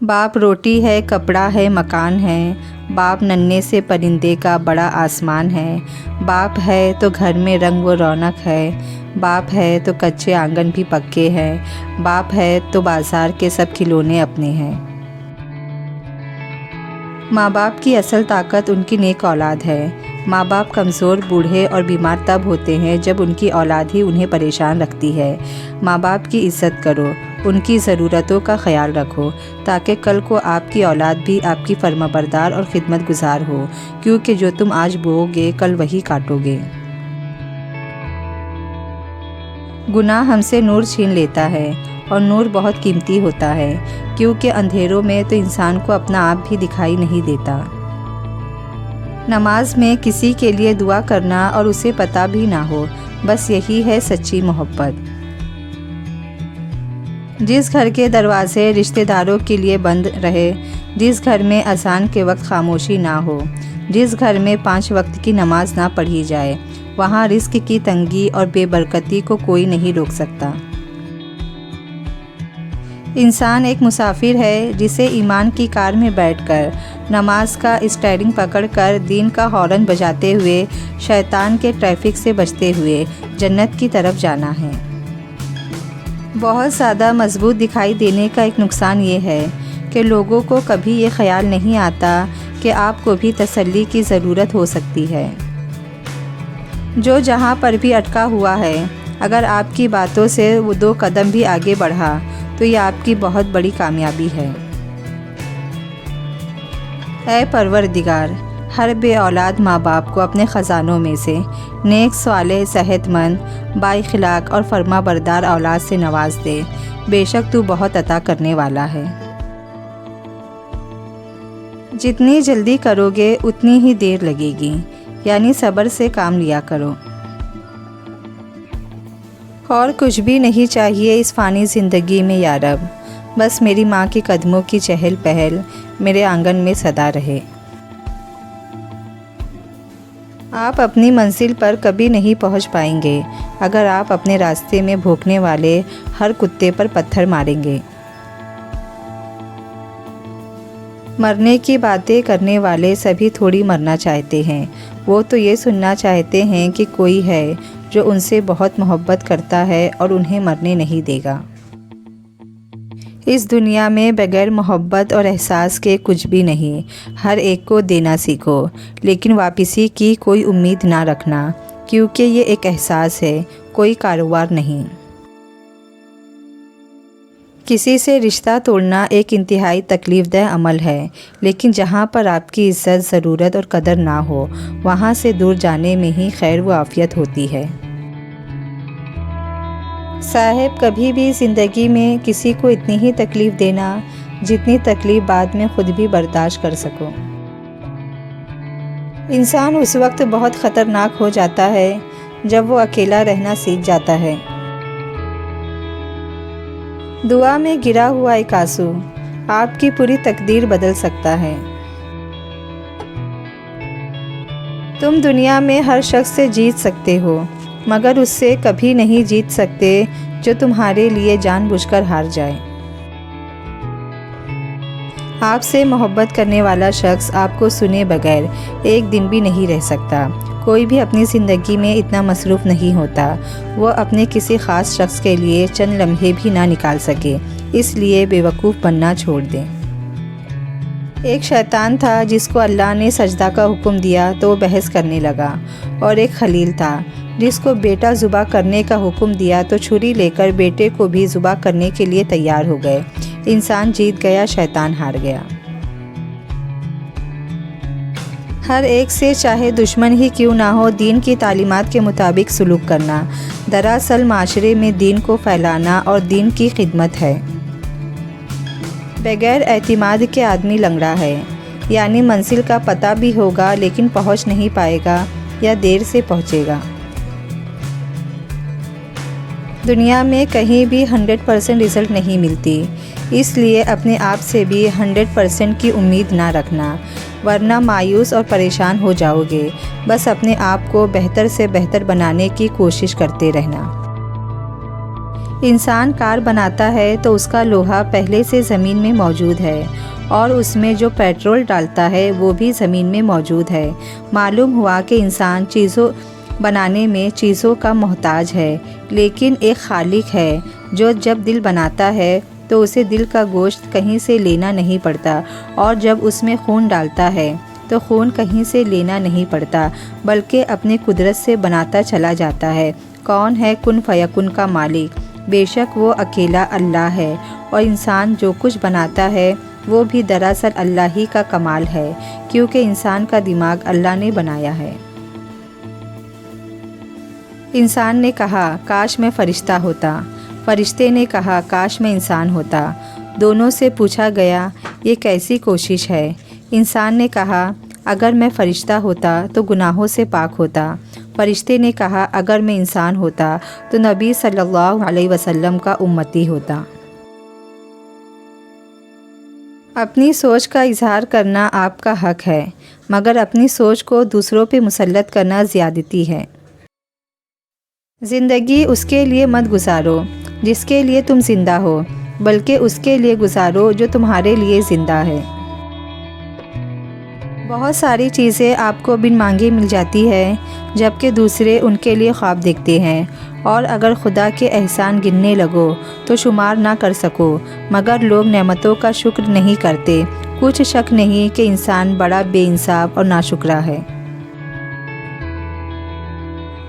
باپ روٹی ہے، کپڑا ہے، مکان ہے، باپ ننھے سے پرندے کا بڑا آسمان ہے، باپ ہے تو گھر میں رنگ و رونق ہے، باپ ہے تو کچے آنگن بھی پکے ہیں، باپ ہے تو بازار کے سب کھلونے اپنے ہیں۔ ماں باپ کی اصل طاقت ان کی نیک اولاد ہے۔ ماں باپ کمزور، بوڑھے اور بیمار تب ہوتے ہیں جب ان کی اولاد ہی انہیں پریشان رکھتی ہے۔ ماں باپ کی عزت کرو، ان کی ضرورتوں کا خیال رکھو، تاکہ کل کو آپ کی اولاد بھی آپ کی فرمانبردار اور خدمت گزار ہو، کیونکہ جو تم آج بوؤ گے کل وہی کاٹو گے۔ گناہ ہم سے نور چھین لیتا ہے، اور نور بہت قیمتی ہوتا ہے، کیونکہ اندھیروں میں تو انسان کو اپنا آپ بھی دکھائی نہیں دیتا۔ نماز میں کسی کے لیے دعا کرنا اور اسے پتہ بھی نہ ہو، بس یہی ہے سچی محبت۔ جس گھر کے دروازے رشتہ داروں کے لیے بند رہے، جس گھر میں اذان کے وقت خاموشی نہ ہو، جس گھر میں 5 وقت کی نماز نہ پڑھی جائے، وہاں رزق کی تنگی اور بے برکتی کو کوئی نہیں روک سکتا۔ انسان ایک مسافر ہے جسے ایمان کی کار میں بیٹھ کر، نماز کا اسٹیئرنگ پکڑ کر، دین کا ہارن بجاتے ہوئے، شیطان کے ٹریفک سے بچتے ہوئے جنت کی طرف جانا ہے۔ بہت زیادہ مضبوط دکھائی دینے کا ایک نقصان یہ ہے کہ لوگوں کو کبھی یہ خیال نہیں آتا کہ آپ کو بھی تسلی کی ضرورت ہو سکتی ہے۔ جو جہاں پر بھی اٹکا ہوا ہے، اگر آپ کی باتوں سے وہ 2 قدم بھی آگے بڑھا تو یہ آپ کی بہت بڑی کامیابی ہے۔ اے پروردگار، ہر بے اولاد ماں باپ کو اپنے خزانوں میں سے نیک، صالح، صحت مند، بااخلاق اور فرما بردار اولاد سے نواز دے، بے شک تو بہت عطا کرنے والا ہے۔ جتنی جلدی کرو گے اتنی ہی دیر لگے گی، یعنی صبر سے کام لیا کرو۔ اور کچھ بھی نہیں چاہیے اس فانی زندگی میں یا رب، بس میری ماں کے قدموں کی چہل پہل میرے آنگن میں سدا رہے۔ آپ اپنی منزل پر کبھی نہیں پہنچ پائیں گے اگر آپ اپنے راستے میں بھوکنے والے ہر کتے پر پتھر ماریں گے۔ مرنے کی باتیں کرنے والے سبھی تھوڑی مرنا چاہتے ہیں، وہ تو یہ سننا چاہتے ہیں کہ کوئی ہے جو ان سے بہت محبت کرتا ہے اور انہیں مرنے نہیں دے گا۔ اس دنیا میں بغیر محبت اور احساس کے کچھ بھی نہیں۔ ہر ایک کو دینا سیکھو، لیکن واپسی کی کوئی امید نہ رکھنا، کیونکہ یہ ایک احساس ہے، کوئی کاروبار نہیں۔ کسی سے رشتہ توڑنا ایک انتہائی تکلیف دہ عمل ہے، لیکن جہاں پر آپ کی عزت، ضرورت اور قدر نہ ہو، وہاں سے دور جانے میں ہی خیر و عافیت ہوتی ہے۔ صاحب، کبھی بھی زندگی میں کسی کو اتنی ہی تکلیف دینا جتنی تکلیف بعد میں خود بھی برداشت کر سکو۔ انسان اس وقت بہت خطرناک ہو جاتا ہے جب وہ اکیلا رہنا سیکھ جاتا ہے۔ دعا میں گرا ہوا ایک آنسو آپ کی پوری تقدیر بدل سکتا ہے۔ تم دنیا میں ہر شخص سے جیت سکتے ہو، مگر اس سے کبھی نہیں جیت سکتے جو تمہارے لیے جان بوجھ کر ہار جائے۔ آپ سے محبت کرنے والا شخص آپ کو سنے بغیر ایک دن بھی نہیں رہ سکتا۔ کوئی بھی اپنی زندگی میں اتنا مصروف نہیں ہوتا وہ اپنے کسی خاص شخص کے لیے چند لمحے بھی نہ نکال سکے، اس لیے بے وقوف بننا چھوڑ دیں۔ ایک شیطان تھا جس کو اللہ نے سجدہ کا حکم دیا تو وہ بحث کرنے لگا، اور ایک خلیل تھا جس کو بیٹا ذبح کرنے کا حکم دیا تو چھری لے کر بیٹے کو بھی ذبح کرنے کے لیے تیار ہو گئے۔ انسان جیت گیا، شیطان ہار گیا۔ ہر ایک سے چاہے دشمن ہی کیوں نہ ہو دین کی تعلیمات کے مطابق سلوک کرنا دراصل معاشرے میں دین کو پھیلانا اور دین کی خدمت ہے۔ بغیر اعتماد کے آدمی لنگڑا ہے، یعنی منزل کا پتہ بھی ہوگا لیکن پہنچ نہیں پائے گا یا دیر سے پہنچے گا۔ دنیا میں کہیں بھی 100% رزلٹ نہیں ملتی، اس لیے اپنے آپ سے بھی 100% کی امید نہ رکھنا، ورنہ مایوس اور پریشان ہو جاؤ گے۔ بس اپنے آپ کو بہتر سے بہتر بنانے کی کوشش کرتے رہنا۔ انسان کار بناتا ہے تو اس کا لوہا پہلے سے زمین میں موجود ہے اور اس میں جو پیٹرول ڈالتا ہے وہ بھی زمین میں موجود ہے۔ معلوم ہوا کہ انسان چیزوں بنانے میں چیزوں کا محتاج ہے، لیکن ایک خالق ہے جو جب دل بناتا ہے تو اسے دل کا گوشت کہیں سے لینا نہیں پڑتا، اور جب اس میں خون ڈالتا ہے تو خون کہیں سے لینا نہیں پڑتا، بلکہ اپنے قدرت سے بناتا چلا جاتا ہے۔ کون ہے کن فیکن کا مالک؟ بے شک وہ اکیلا اللہ ہے، اور انسان جو کچھ بناتا ہے وہ بھی دراصل اللہ ہی کا کمال ہے، کیونکہ انسان کا دماغ اللہ نے بنایا ہے۔ انسان نے کہا کاش میں فرشتہ ہوتا، فرشتے نے کہا کاش میں انسان ہوتا۔ دونوں سے پوچھا گیا یہ کیسی کوشش ہے؟ انسان نے کہا اگر میں فرشتہ ہوتا تو گناہوں سے پاک ہوتا۔ فرشتے نے کہا اگر میں انسان ہوتا تو نبی صلی اللہ علیہ وسلم کا امتی ہوتا۔ اپنی سوچ کا اظہار کرنا آپ کا حق ہے، مگر اپنی سوچ کو دوسروں پہ مسلط کرنا زیادتی ہے۔ زندگی اس کے لیے مت گزارو جس کے لیے تم زندہ ہو، بلکہ اس کے لیے گزارو جو تمہارے لیے زندہ ہے۔ بہت ساری چیزیں آپ کو بن مانگے مل جاتی ہے، جبکہ دوسرے ان کے لیے خواب دیکھتے ہیں، اور اگر خدا کے احسان گننے لگو تو شمار نہ کر سکو، مگر لوگ نعمتوں کا شکر نہیں کرتے۔ کچھ شک نہیں کہ انسان بڑا بے انصاف اور ناشکرا ہے۔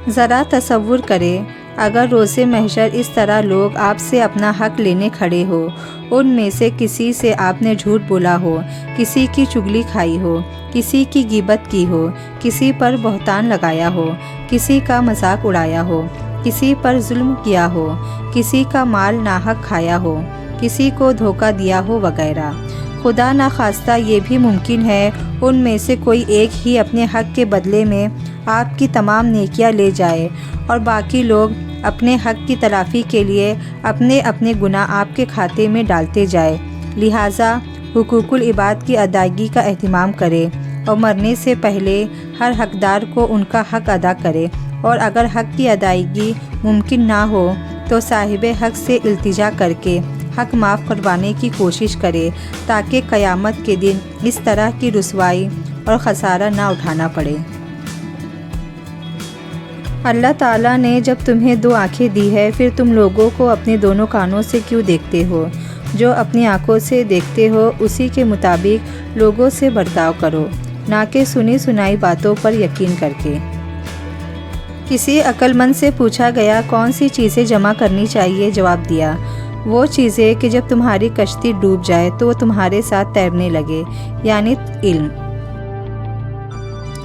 ذرا تصور کریں اگر روز محشر اس طرح لوگ آپ سے اپنا حق لینے کھڑے ہو، ان میں سے کسی سے آپ نے جھوٹ بولا ہو، کسی کی چغلی کھائی ہو، کسی کی غیبت کی ہو، کسی پر بہتان لگایا ہو، کسی کا مذاق اڑایا ہو، کسی پر ظلم کیا ہو، کسی کا مال ناحق کھایا ہو، کسی کو دھوکہ دیا ہو وغیرہ۔ خدا نخواستہ یہ بھی ممکن ہے ان میں سے کوئی ایک ہی اپنے حق کے بدلے میں آپ کی تمام نیکیاں لے جائے، اور باقی لوگ اپنے حق کی تلافی کے لیے اپنے اپنے گناہ آپ کے کھاتے میں ڈالتے جائے۔ لہٰذا حقوق العباد کی ادائیگی کا اہتمام کرے، اور مرنے سے پہلے ہر حقدار کو ان کا حق ادا کرے، اور اگر حق کی ادائیگی ممکن نہ ہو تو صاحب حق سے التجا کر کے حق معاف کروانے کی کوشش کرے، تاکہ قیامت کے دن اس طرح کی رسوائی اور خسارہ نہ اٹھانا پڑے۔ اللہ تعالیٰ نے جب تمہیں دو آنکھیں دی ہے، پھر تم لوگوں کو اپنے دونوں کانوں سے کیوں دیکھتے ہو؟ جو اپنی آنکھوں سے دیکھتے ہو اسی کے مطابق لوگوں سے برتاؤ کرو، نہ کہ سنی سنائی باتوں پر یقین کر کے۔ کسی عقل مند سے پوچھا گیا کون سی چیزیں جمع کرنی چاہیے؟ جواب دیا وہ چیزیں کہ جب تمہاری کشتی ڈوب جائے تو وہ تمہارے ساتھ تیرنے لگے، یعنی علم۔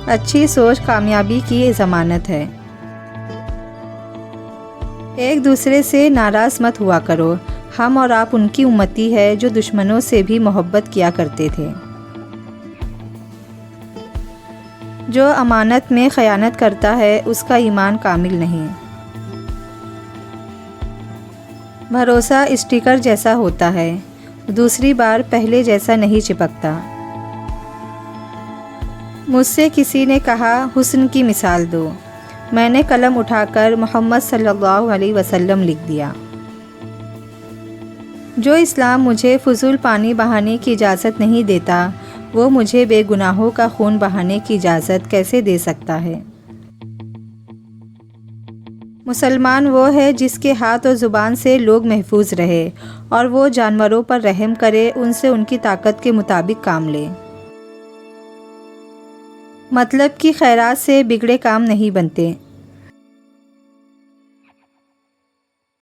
اچھی سوچ کامیابی کی ضمانت ہے۔ ایک دوسرے سے ناراض مت ہوا کرو، ہم اور آپ ان کی امتی ہے جو دشمنوں سے بھی محبت کیا کرتے تھے۔ جو امانت میں خیانت کرتا ہے اس کا ایمان کامل نہیں۔ بھروسہ اسٹیکر جیسا ہوتا ہے، دوسری بار پہلے جیسا نہیں چپکتا۔ مجھ سے کسی نے کہا حسن کی مثال دو، میں نے قلم اٹھا کر محمد صلی اللہ علیہ وسلم لکھ دیا۔ جو اسلام مجھے فضول پانی بہانے کی اجازت نہیں دیتا، وہ مجھے بے گناہوں کا خون بہانے کی اجازت کیسے دے سکتا ہے؟ مسلمان وہ ہے جس کے ہاتھ اور زبان سے لوگ محفوظ رہے، اور وہ جانوروں پر رحم کرے، ان سے ان کی طاقت کے مطابق کام لے۔ مطلب کی خیرات سے بگڑے کام نہیں بنتے۔